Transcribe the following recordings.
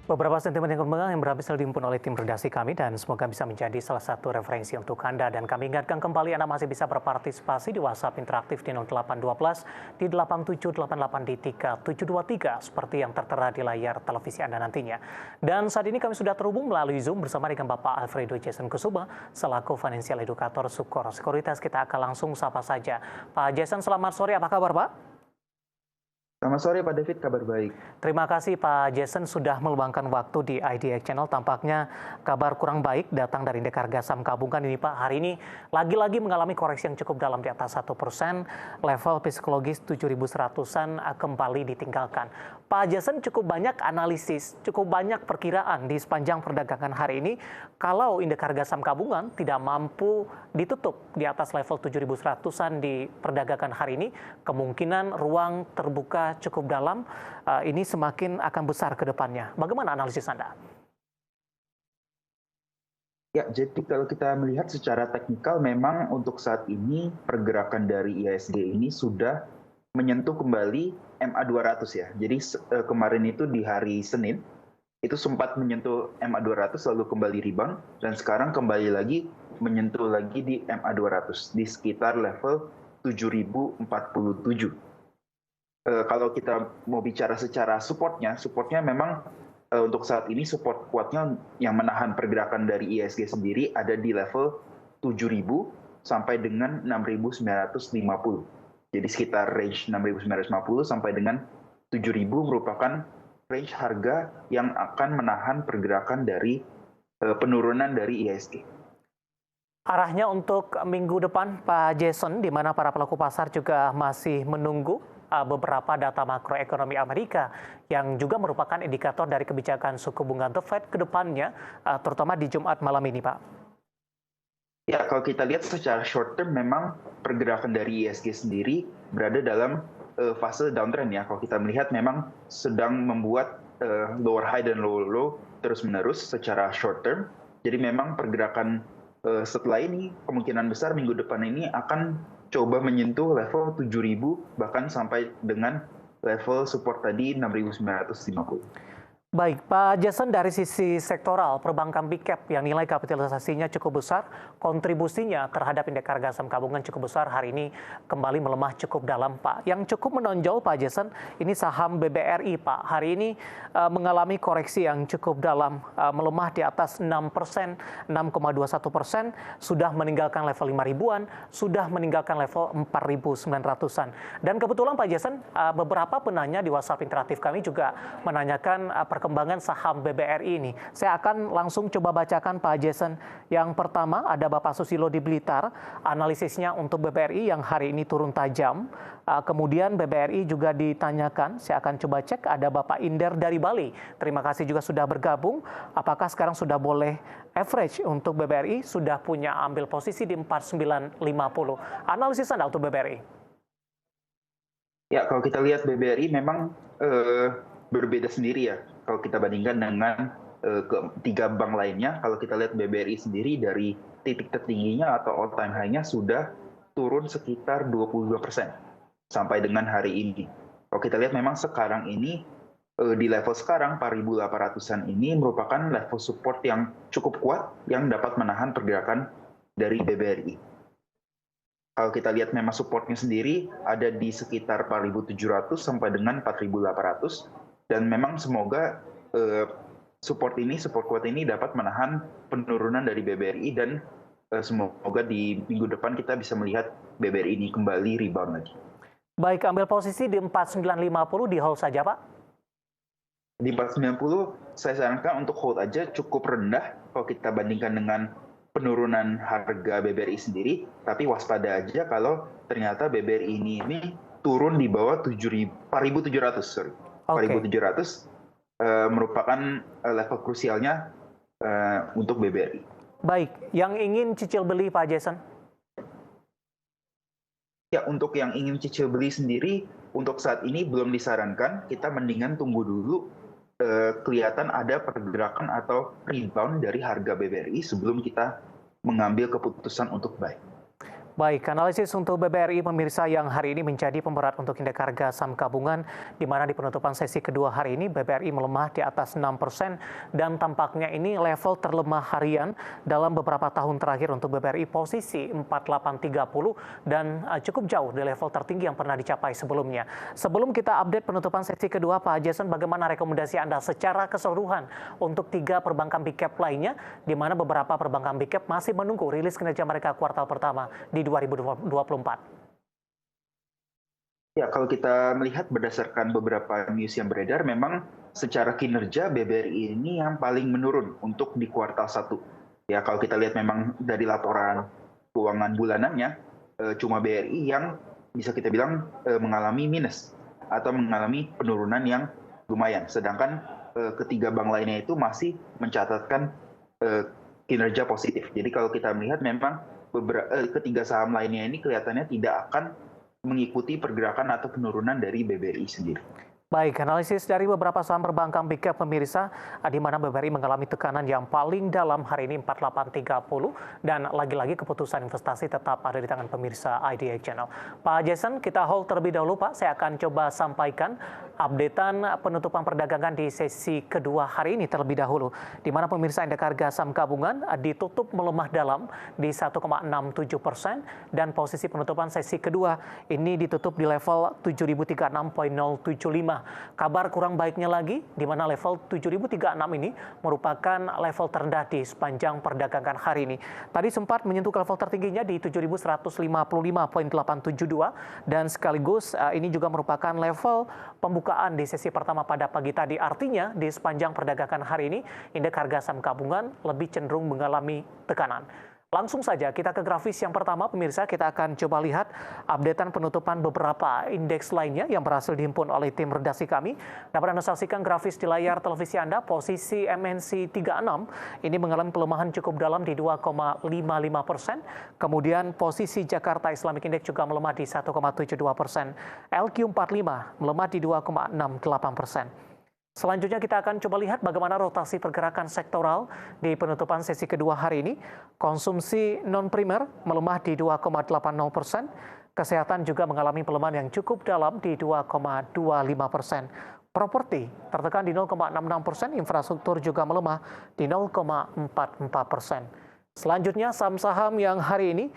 Beberapa sentimen yang berkembang yang berhasil dihimpun oleh tim redaksi kami dan semoga bisa menjadi salah satu referensi untuk Anda. Dan kami ingatkan kembali Anda masih bisa berpartisipasi di WhatsApp interaktif di 0812 di 8788 di 3723 seperti yang tertera di layar televisi Anda nantinya. Dan saat ini kami sudah terhubung melalui Zoom bersama dengan Bapak Alfredo Jason Kusuma selaku Financial Educator Sukor Sekuritas. Kita akan langsung sapa saja. Pak Jason, selamat sore. Apa kabar, Pak? Selamat sore Pak David, kabar baik. Terima kasih Pak Jason sudah meluangkan waktu di IDX Channel. Tampaknya kabar kurang baik datang dari indeks harga saham gabungan ini Pak. Hari ini lagi-lagi mengalami koreksi yang cukup dalam di atas 1%. Level psikologis 7.100-an kembali ditinggalkan. Pak Jason cukup banyak analisis, cukup banyak perkiraan di sepanjang perdagangan hari ini. Kalau indeks harga saham gabungan tidak mampu ditutup di atas level 7.100-an di perdagangan hari ini, kemungkinan ruang terbuka cukup dalam, ini semakin akan besar ke depannya. Bagaimana analisis Anda? Ya, jadi kalau kita melihat secara teknikal memang untuk saat ini pergerakan dari IHSG ini sudah menyentuh kembali MA200 ya. Jadi kemarin itu di hari Senin itu sempat menyentuh MA200 lalu kembali rebound dan sekarang kembali lagi menyentuh lagi di MA200 di sekitar level 7.047. Kalau kita mau bicara secara supportnya memang untuk saat ini support kuatnya yang menahan pergerakan dari IHSG sendiri ada di level 7.000 sampai dengan 6.950. Jadi sekitar range 6.950 sampai dengan 7.000 merupakan range harga yang akan menahan pergerakan dari penurunan dari IHSG. Arahnya untuk minggu depan, Pak Jason, di mana para pelaku pasar juga masih menunggu beberapa data makroekonomi Amerika yang juga merupakan indikator dari kebijakan suku bunga The Fed ke depannya, terutama di Jumat malam ini, Pak. Ya, kalau kita lihat secara short term memang pergerakan dari IHSG sendiri berada dalam fase downtrend ya. Kalau kita melihat memang sedang membuat lower high dan lower low terus-menerus secara short term. Jadi memang pergerakan setelah ini kemungkinan besar minggu depan ini akan coba menyentuh level 7.000 bahkan sampai dengan level support tadi 6.950. Baik, Pak Jason, dari sisi sektoral, perbankan big cap yang nilai kapitalisasinya cukup besar, kontribusinya terhadap indeks harga saham gabungan cukup besar, hari ini kembali melemah cukup dalam, Pak. Yang cukup menonjol, Pak Jason, ini saham BBRI, Pak. Hari ini mengalami koreksi yang cukup dalam, melemah di atas 6%, 6,21%, sudah meninggalkan level 5 ribuan, sudah meninggalkan level 4.900-an. Dan kebetulan, Pak Jason, beberapa penanya di WhatsApp interaktif kami juga menanyakan perkembangan saham BBRI ini. Saya akan langsung coba bacakan Pak Jason. Yang pertama ada Bapak Susilo di Blitar, analisisnya untuk BBRI yang hari ini turun tajam. Kemudian BBRI juga ditanyakan, saya akan coba cek, ada Bapak Inder dari Bali. Terima kasih juga sudah bergabung. Apakah sekarang sudah boleh average untuk BBRI? Sudah punya ambil posisi di 4950. Analisis Anda untuk BBRI? Ya, kalau kita lihat BBRI memang berbeda sendiri ya. Kalau kita bandingkan dengan ketiga bank lainnya, kalau kita lihat BBRI sendiri dari titik tertingginya atau all time high-nya sudah turun sekitar 22% sampai dengan hari ini. Kalau kita lihat memang sekarang ini di level sekarang 4.800-an ini merupakan level support yang cukup kuat yang dapat menahan pergerakan dari BBRI. Kalau kita lihat memang supportnya sendiri ada di sekitar 4.700 sampai dengan 4.800 dan memang semoga support kuat ini dapat menahan penurunan dari BBRI dan semoga di minggu depan kita bisa melihat BBRI ini kembali rebound lagi. Baik, ambil posisi di 4950 di hold saja, Pak. Di 490 saya sarankan untuk hold aja, cukup rendah kalau kita bandingkan dengan penurunan harga BBRI sendiri, tapi waspada aja kalau ternyata BBRI ini turun di bawah 4.700, sorry. 4.700 merupakan level krusialnya untuk BBRI. Baik, yang ingin cicil beli Pak Jason? Ya, untuk yang ingin cicil beli sendiri, untuk saat ini belum disarankan, kita mendingan tunggu dulu kelihatan ada pergerakan atau rebound dari harga BBRI sebelum kita mengambil keputusan untuk buy. Baik, analisis untuk BBRI pemirsa yang hari ini menjadi pemberat untuk indeks harga saham gabungan, di mana di penutupan sesi kedua hari ini BBRI melemah di atas 6% dan tampaknya ini level terlemah harian dalam beberapa tahun terakhir untuk BBRI posisi 4830 dan cukup jauh dari level tertinggi yang pernah dicapai sebelumnya. Sebelum kita update penutupan sesi kedua, Pak Jason, bagaimana rekomendasi Anda secara keseluruhan untuk 3 perbankan big cap lainnya, di mana beberapa perbankan big cap masih menunggu rilis kinerja mereka kuartal pertama di 2024. Ya, kalau kita melihat berdasarkan beberapa news yang beredar, memang secara kinerja BBRI ini yang paling menurun untuk di kuartal 1. Ya, kalau kita lihat memang dari laporan keuangan bulanannya, cuma BRI yang bisa kita bilang mengalami minus atau mengalami penurunan yang lumayan. Sedangkan ketiga bank lainnya itu masih mencatatkan kinerja positif. Jadi kalau kita melihat memang ketiga saham lainnya ini kelihatannya tidak akan mengikuti pergerakan atau penurunan dari BBRI sendiri. Baik, analisis dari beberapa saham perbankan big cap pemirsa, di mana BBRI mengalami tekanan yang paling dalam hari ini 4830 dan lagi-lagi keputusan investasi tetap ada di tangan pemirsa IDX Channel. Pak Jason, kita hold terlebih dahulu Pak, saya akan coba sampaikan updatean penutupan perdagangan di sesi kedua hari ini terlebih dahulu, di mana pemirsa indeks harga saham gabungan ditutup melemah dalam di 1,67% dan posisi penutupan sesi kedua ini ditutup di level 7036.075. Kabar kurang baiknya lagi, di mana level 7036 ini merupakan level terendah di sepanjang perdagangan hari ini. Tadi sempat menyentuh level tertingginya di 7155.872 dan sekaligus ini juga merupakan level pembukaan di sesi pertama pada pagi tadi. Artinya di sepanjang perdagangan hari ini indeks harga saham gabungan lebih cenderung mengalami tekanan. Langsung saja kita ke grafis yang pertama pemirsa, kita akan coba lihat updatean penutupan beberapa indeks lainnya yang berhasil dihimpun oleh tim redaksi kami. Dapat Anda saksikan grafis di layar televisi Anda, posisi MNC 36 ini mengalami pelemahan cukup dalam di 2,55%. Kemudian posisi Jakarta Islamic Index juga melemah di 1,72%. LQ45 melemah di 2,68%. Selanjutnya kita akan coba lihat bagaimana rotasi pergerakan sektoral di penutupan sesi kedua hari ini. Konsumsi non-primer melemah di 2,80%. Kesehatan juga mengalami pelemahan yang cukup dalam di 2,25%. Properti tertekan di 0,66%, infrastruktur juga melemah di 0,44%. Selanjutnya saham-saham yang hari ini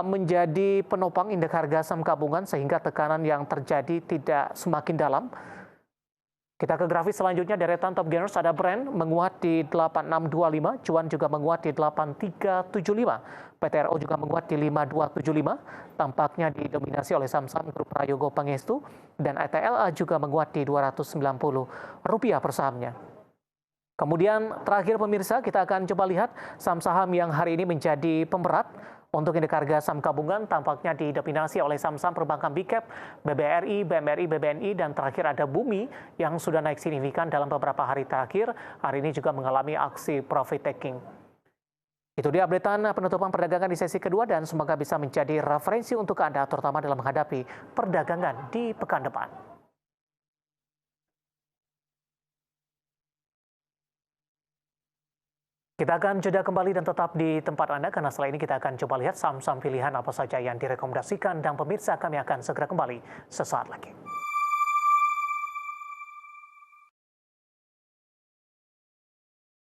menjadi penopang indeks harga saham gabungan sehingga tekanan yang terjadi tidak semakin dalam. Kita ke grafis selanjutnya, deretan top gainers ada Brent menguat di 8625, Cuan juga menguat di 8375, PTRO juga menguat di 5275, tampaknya didominasi oleh saham-saham grup Prayogo Pangestu, dan ETLA juga menguat di Rp290 per sahamnya. Kemudian terakhir pemirsa, kita akan coba lihat saham-saham yang hari ini menjadi pemberat. Untuk indeks harga saham gabungan tampaknya didominasi oleh saham-saham perbankan big cap, BBRI, BMRI, BBNI, dan terakhir ada Bumi yang sudah naik signifikan dalam beberapa hari terakhir. Hari ini juga mengalami aksi profit taking. Itu dia updatean penutupan perdagangan di sesi kedua dan semoga bisa menjadi referensi untuk Anda terutama dalam menghadapi perdagangan di pekan depan. Kita akan jeda kembali dan tetap di tempat Anda karena setelah ini kita akan coba lihat saham-saham pilihan apa saja yang direkomendasikan dan pemirsa kami akan segera kembali sesaat lagi.